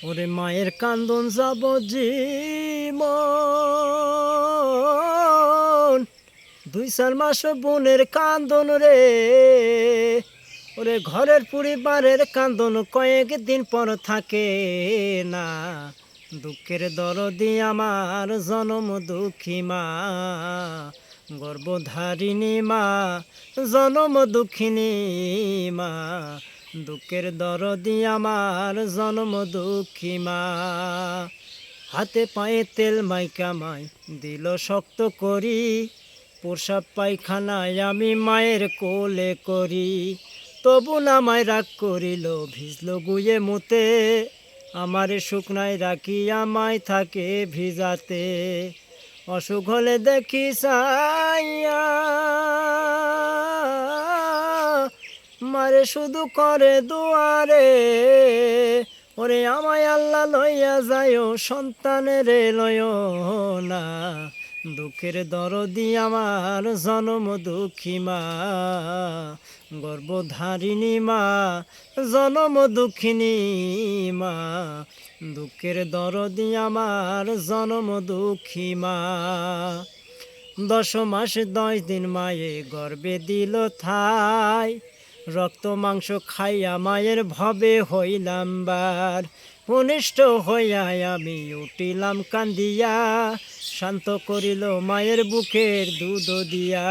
ওরে মায়ের কান্দন যাব জীবন, 2-4 মাস বোনের কান্দন রে। ওরে ঘরের পরিবারের কান্দন কয়েকদিন পর থাকে না। দুঃখের দরদি আমার জনম দুঃখী মা, গর্ভধারিণী মা, জনম দুঃখিনী মা। দুঃখের দরদি আমার জনম দুঃখী মা। হাতে পায়ে তেল মাইকামাই দিল শক্ত করি, প্রসাব পায়খানায় আমি মায়ের কোলে করি। তবু নামায় রাগ করিল, ভিজল গুয়ে মুতে, আমারে শুকনায় রাখি আমায় থাকে ভিজাতে। অসুখ হলে দেখি চাইয়া মারে শুধু করে দুয়ারে। ওরে আমায় আল্লাহ লইয়া যায়, সন্তানের লয় না। দুঃখের দরদি আমার জনম দুঃখী মা, গর্ভধারিণী মা, জনম দুঃখিনী মা। দুঃখের দরদি আমার জনম দুঃখী মা। 10 মাস 10 দিন মায়ে গর্ভে দিল ঠাই, রক্ত মাংস খাইয়া মায়ের ভবে হইলাম বার। অনিষ্ট হইয়া আমি উঠিলাম কান্দিয়া, শান্ত করিল মায়ের বুকের দুধ দিয়া।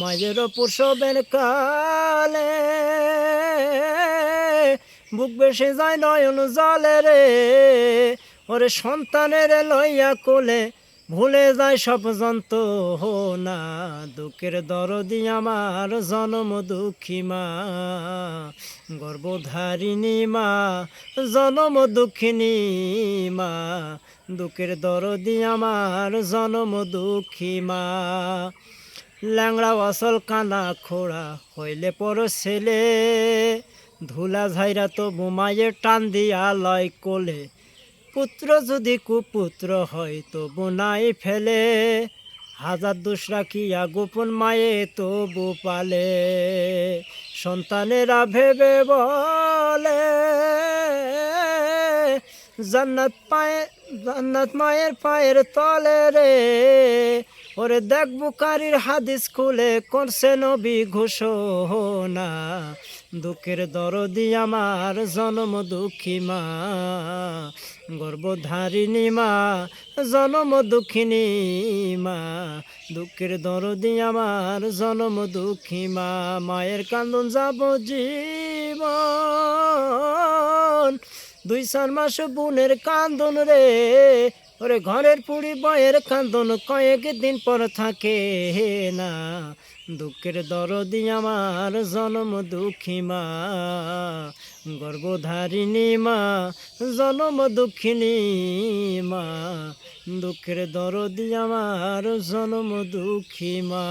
মায়ের প্রসবের কালে বুক বেসে যায় নয়ন জলে রে। ওরে সন্তানের লইয়া কোলে ভুলে যায় সব যন্ত্রণা। দুঃখের দরদি আমার জনম দুঃখী মা, গর্ভধারিণী মা, জনম দুঃখিনী মা। দুঃখের দরদি আমার জনম দুঃখী মা। ল্যাংড়া অসল কানা খোড়া হইলে পর ছেলে, ধুলা ঝাইরা তো মায়ের টান দিয়া লয় কোলে। পুত্র যদি কুপুত্র হয় তবু নাই ফেলে, হাজার দোষ রাখিয়া গোপন মায়ে তবু পালে। সন্তানেরা ভেবে বলে জান্নাত মায়ের পায়ের তলে রে। ওরে দেখ বুখারীর হাদিস খুলে করছে নবী ঘোষণা। দুঃখের দরদি আমার জনম দুঃখী মা, গর্ভধারিণী মা, জনম দুঃখিনী মা। দুঃখের দরদি আমার জনম দুঃখী মা। মায়ের কান্দন যাব জীবন, 2-4 মাস বোনের কান্দন রে। ওরে ঘরের পুরি বয়ের কান্দন কয়েকদিন পর থাকে না। দুঃখের দরদি আমার জনম দুঃখী মা, গর্ভধারিণী মা, জনম দুঃখিনী মা। দুঃখের দরদি আমার জনম দুঃখী মা।